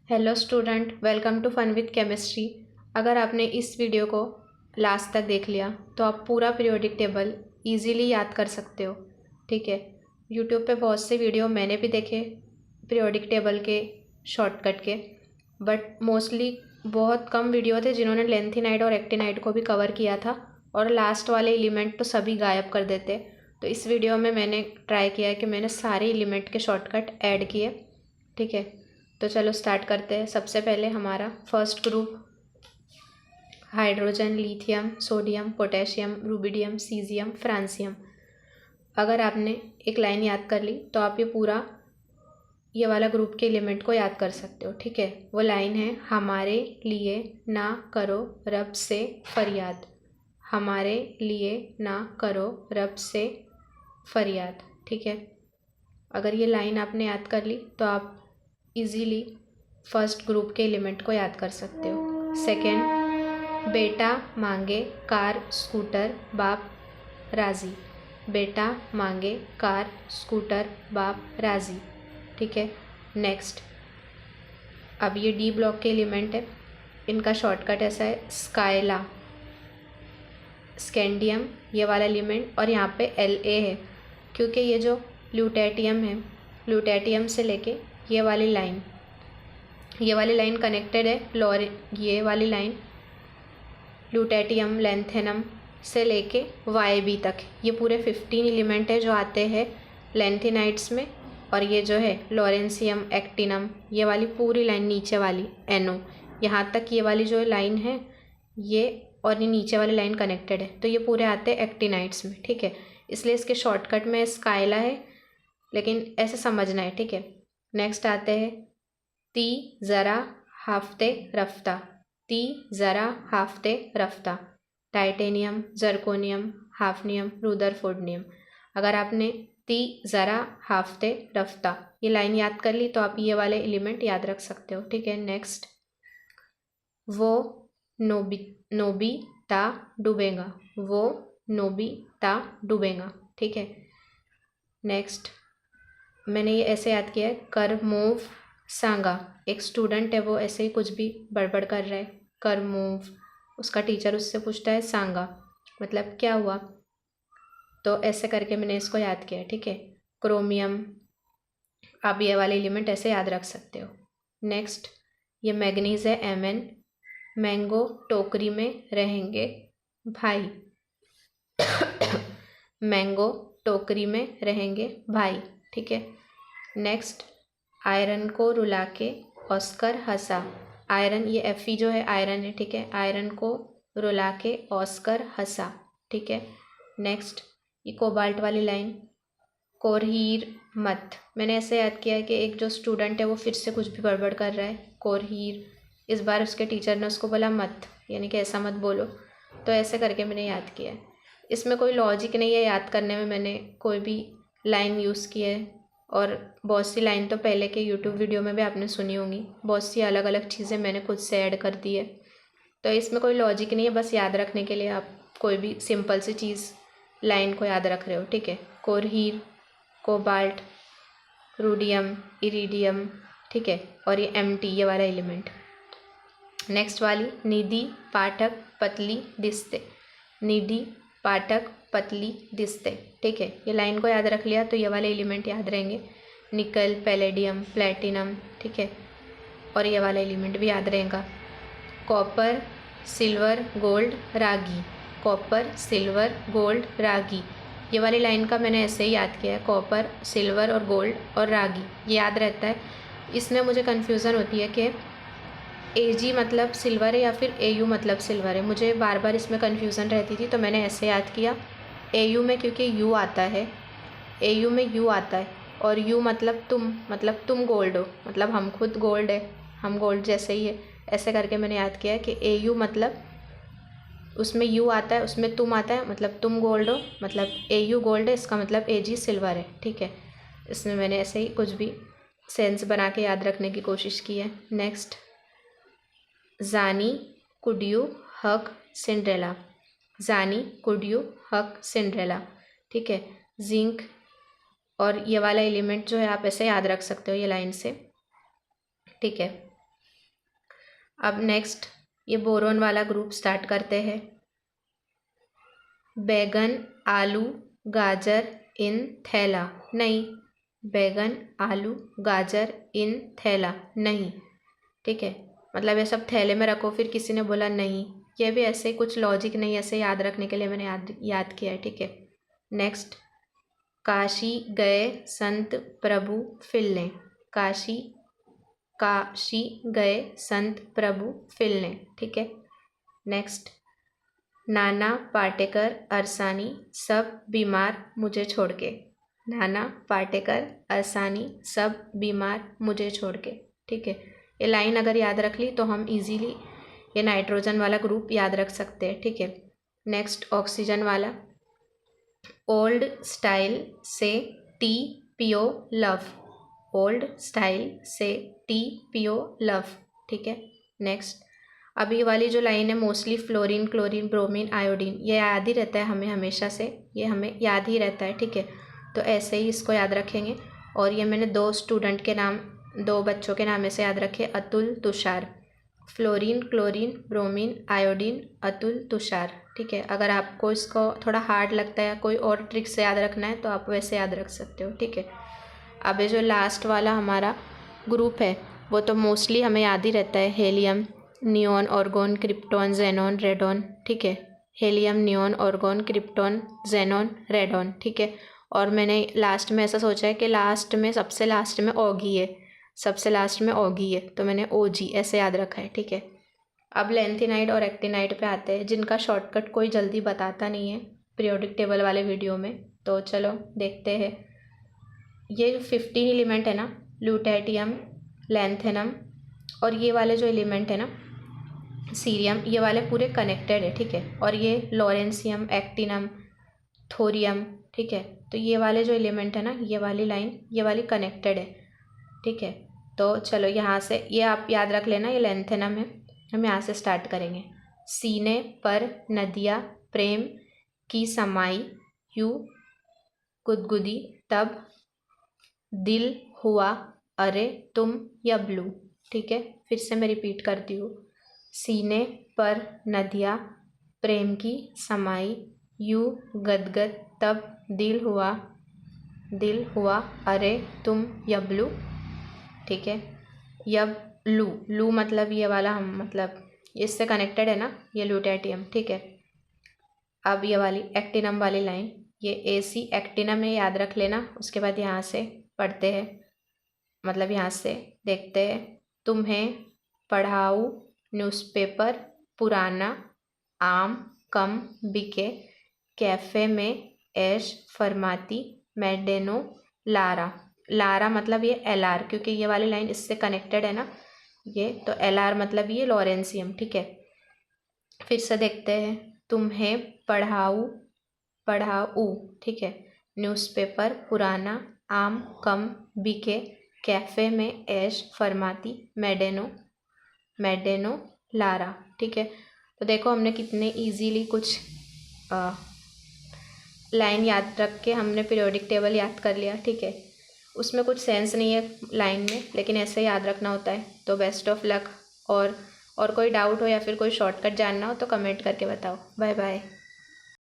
Hello student, welcome to fun with chemistry. अगर आपने इस वीडियो को लास्ट तक देख लिया तो आप पूरा पीरियोडिक टेबल इजीली याद कर सकते हो। ठीक है, यूट्यूब पे बहुत से वीडियो मैंने भी देखे पीरियोडिक टेबल के शॉर्टकट के, बट मोस्टली बहुत कम वीडियो थे जिन्होंने लेंथेनाइड और एक्टिनाइड को भी कवर किया था, और लास्ट वाले एलिमेंट तो सभी गायब कर देते। तो इस वीडियो में मैंने ट्राई किया है कि मैंने सारे एलिमेंट के शॉर्टकट ऐड किए। ठीक है, तो चलो स्टार्ट करते हैं। सबसे पहले हमारा first group hydrogen, lithium, sodium, potassium, rubidium, caesium, francium. अगर आपने एक लाइन याद कर ली तो आप ये वाला ग्रुप के एलिमेंट को याद कर सकते हो। ठीक है, वो लाइन है, हमारे लिए ना करो रब से फरियाद। हमारे लिए ना करो रब से फरियाद। ठीक है, अगर ये लाइन आपने याद कर ली तो आप इजीली फर्स्ट ग्रुप के एलिमेंट को याद कर सकते हो। सेकंड, बेटा मांगे कार स्कूटर बाप राज़ी। बेटा मांगे कार स्कूटर बाप राज़ी। ठीक है, नेक्स्ट, अब ये डी ब्लॉक के एलिमेंट है, इनका शॉर्टकट ऐसा है, स्काइला, स्कैंडियम ये वाला एलिमेंट, और यहाँ पे La है क्योंकि ये जो ल्यूटेटियम है, ल्यूटेटियम से लेके ये वाली लाइन कनेक्टेड है। ये वाली लाइन ल्यूटेटियम लैंथेनम से लेके Yb तक, ये पूरे 15 एलिमेंट है जो आते हैं लैंथेनाइड्स में। और ये जो है लॉरेंसियम, एक्टिनम, ये वाली पूरी लाइन नीचे वाली NO, यहाँ तक ये वाली जो लाइन है ये और ये नीचे वाली लाइन कनेक्टेड है, तो ये पूरे आते हैं एक्टिनाइड्स में। ठीक है, इसलिए इसके शॉर्टकट में स्काइला है, लेकिन ऐसे समझना है। ठीक है, नेक्स्ट आते हैं ती ज़रा हाफ्ते रफ्ता। ती ज़रा हाफ्ते रफ्ता, टाइटेनियम, जर्कोनियम, हाफनियम, रुदरफोर्डियम। अगर आपने ती ज़रा हाफ्ते रफ्ता ये लाइन याद कर ली तो आप ये वाले एलिमेंट याद रख सकते हो। ठीक है, नेक्स्ट, वो नोबिता डूबेगा। वो नोबिता डूबेगा। ठीक है, नेक्स्ट, मैंने ये ऐसे याद किया है, कर मूव सांगा। एक स्टूडेंट है, वो ऐसे ही कुछ भी बड़बड़ कर रहा है, कर मूव, उसका टीचर उससे पूछता है सांगा मतलब क्या हुआ, तो ऐसे करके मैंने इसको याद किया। ठीक है, क्रोमियम, आप ये वाले एलिमेंट ऐसे याद रख सकते हो। नेक्स्ट, ये मैग्नीज है, Mn, मैंगो टोकरी में रहेंगे भाई। मैंगो टोकरी में रहेंगे भाई। ठीक है, नेक्स्ट, आयरन को रुला के ऑस्कर हंसा। आयरन, ये Fe जो है आयरन है। ठीक है, आयरन को रुला के ऑस्कर हंसा। ठीक है, नेक्स्ट, ये कोबाल्ट वाली लाइन, कोरहीर मत। मैंने ऐसे याद किया है कि एक जो स्टूडेंट है वो फिर से कुछ भी गड़बड़ कर रहा है, कोरहीर, इस बार उसके टीचर ने उसको बोला मत, यानी कि ऐसा मत बोलो, तो ऐसे करके मैंने याद किया है। इसमें कोई लॉजिक नहीं है याद करने में, मैंने कोई भी लाइन यूज़ की है, और बहुत सी लाइन तो पहले के यूट्यूब वीडियो में भी आपने सुनी होंगी, बहुत सी अलग अलग चीज़ें मैंने खुद से ऐड कर दी है, तो इसमें कोई लॉजिक नहीं है, बस याद रखने के लिए आप कोई भी सिंपल सी चीज़ लाइन को याद रख रहे हो। ठीक है, कोरहीर, कोबाल्ट, रूडियम, इरिडियम। ठीक है, और ये Mt ये वाला एलिमेंट। नेक्स्ट वाली, निधि पाठक पतली दिसते। निधि पाठक पतली दिसते। ठीक है, ये लाइन को याद रख लिया तो ये वाले एलिमेंट याद रहेंगे, निकल, पैलेडियम, प्लेटिनम। ठीक है, और ये वाला एलिमेंट भी याद रहेगा, कॉपर, सिल्वर, गोल्ड, रागी। कॉपर, सिल्वर, गोल्ड, रागी, ये वाली लाइन का मैंने ऐसे ही याद किया है, कॉपर, सिल्वर और गोल्ड और रागी, ये याद रहता है। इसमें मुझे कन्फ्यूज़न होती है कि Ag मतलब सिल्वर है या फिर Au मतलब सिल्वर है, मुझे बार बार इसमें कन्फ्यूज़न रहती थी, तो मैंने ऐसे याद किया, Au में क्योंकि U आता है, Au में U आता है, और U मतलब तुम गोल्ड हो, मतलब हम खुद गोल्ड है, हम गोल्ड जैसे ही है, ऐसे करके मैंने याद किया कि Au मतलब उसमें U आता है, उसमें तुम आता है, मतलब तुम गोल्ड हो, मतलब Au गोल्ड है, इसका मतलब Ag सिल्वर है। ठीक है, इसमें मैंने ऐसे ही कुछ भी सेंस बना के याद रखने की कोशिश की है। नेक्स्ट, जानी कुड यू हग सिंड्रेला। जानी कुड यू हग सिंड्रेला। ठीक है, जिंक, और ये वाला एलिमेंट जो है आप ऐसे याद रख सकते हो ये लाइन से। ठीक है, अब नेक्स्ट ये बोरोन वाला ग्रुप स्टार्ट करते हैं। बैगन आलू गाजर इन थैला नहीं, बैगन आलू गाजर इन थैला नहीं, ठीक है। मतलब ये सब थैले में रखो, फिर किसी ने बोला नहीं, ये भी ऐसे कुछ लॉजिक नहीं, ऐसे याद रखने के लिए मैंने याद किया है, ठीक है। नेक्स्ट, काशी गए संत प्रभु फिलने, काशी गए संत प्रभु फिलने, ठीक है। नेक्स्ट, नाना पाटेकर अरसानी सब बीमार मुझे छोड़ के, नाना पाटेकर अरसानी सब बीमार मुझे छोड़ के, ठीक है। ये लाइन अगर याद रख ली तो हम इजीली ये नाइट्रोजन वाला ग्रुप याद रख सकते हैं, ठीक है। नेक्स्ट, ऑक्सीजन वाला, ओल्ड स्टाइल से टी पियो लव, ओल्ड स्टाइल से टी पियो लव, ठीक है। नेक्स्ट, अभी वाली जो लाइन है mostly fluorine chlorine bromine iodine, ये याद ही रहता है हमें हमेशा से, ये हमें याद ही रहता है, ठीक है। तो ऐसे ही इसको याद रखेंगे। और ये मैंने दो स्टूडेंट के नाम, दो बच्चों के नाम ऐसे याद रखे, Atul Tushar, fluorine chlorine bromine iodine Atul Tushar, ठीक है। अगर आपको इसको थोड़ा हार्ड लगता है, कोई और ट्रिक से याद रखना है तो आप वैसे याद रख सकते हो, ठीक है। अब ये जो लास्ट वाला हमारा ग्रुप है वो तो मोस्टली हमें याद ही रहता है, helium neon argon krypton xenon radon, ठीक है। Helium neon argon krypton xenon radon, ठीक है। और मैंने लास्ट में ऐसा सोचा है कि लास्ट में सबसे लास्ट में ऑगी है, सबसे लास्ट में ऑगी है, तो मैंने ओजी ऐसे याद रखा है, ठीक है। अब लेंथिनाइड और एक्टिनाइड पे आते हैं, जिनका शॉर्टकट कोई जल्दी बताता नहीं है पीरियोडिक टेबल वाले वीडियो में, तो चलो देखते हैं। ये 15 एलिमेंट है ना, ल्यूटेटियम लैंथेनम और ये वाले जो एलिमेंट है ना सीरियम, ये वाले पूरे कनेक्टेड है, ठीक है। और ये लॉरेंसियम एक्टिनम थोरियम, ठीक है। तो ये वाले जो एलिमेंट है ना, ये वाली लाइन ये वाली कनेक्टेड है, ठीक है। तो चलो यहाँ से ये आप याद रख लेना, ये लेंथेनम है। हम यहाँ से स्टार्ट करेंगे। सीने पर नदिया प्रेम की समाई यूं गुदगुदी तब दिल हुआ अरे तुम यबलू, ठीक है। फिर से मैं रिपीट करती हूँ। सीने पर नदिया प्रेम की समाई यूं गदगद तब दिल हुआ अरे तुम यबलू, ठीक है। यब लू, लू मतलब ये वाला, हम मतलब इससे कनेक्टेड है ना ये ल्यूटेटियम, ठीक है। अब ये वाली एक्टिनम वाली लाइन, ये एसी एक्टिनम है, याद रख लेना। उसके बाद यहाँ से पढ़ते हैं, मतलब यहाँ से देखते हैं। तुम्हें पढ़ाऊँ न्यूज़पेपर पुराना आम कम बिके कैफ़े में ऐश फरमाती मैडेनो लारा, लारा मतलब ये एलआर, क्योंकि ये वाली लाइन इससे कनेक्टेड है ना ये, तो एलआर मतलब ये लॉरेंसियम, ठीक है। फिर से देखते हैं। तुम्हें पढ़ाऊँ, ठीक है। न्यूज़पेपर पुराना आम कम बिके कैफ़े में ऐश फरमाती मैडेनो लारा, ठीक है। तो देखो हमने कितने इजीली कुछ लाइन याद रख के हमने पीरियोडिक टेबल याद कर लिया, ठीक है। उसमें कुछ सेंस नहीं है लाइन में, लेकिन ऐसे याद रखना होता है। तो बेस्ट ऑफ लक। और कोई डाउट हो या फिर कोई शॉर्टकट जानना हो तो कमेंट करके बताओ। Bye bye.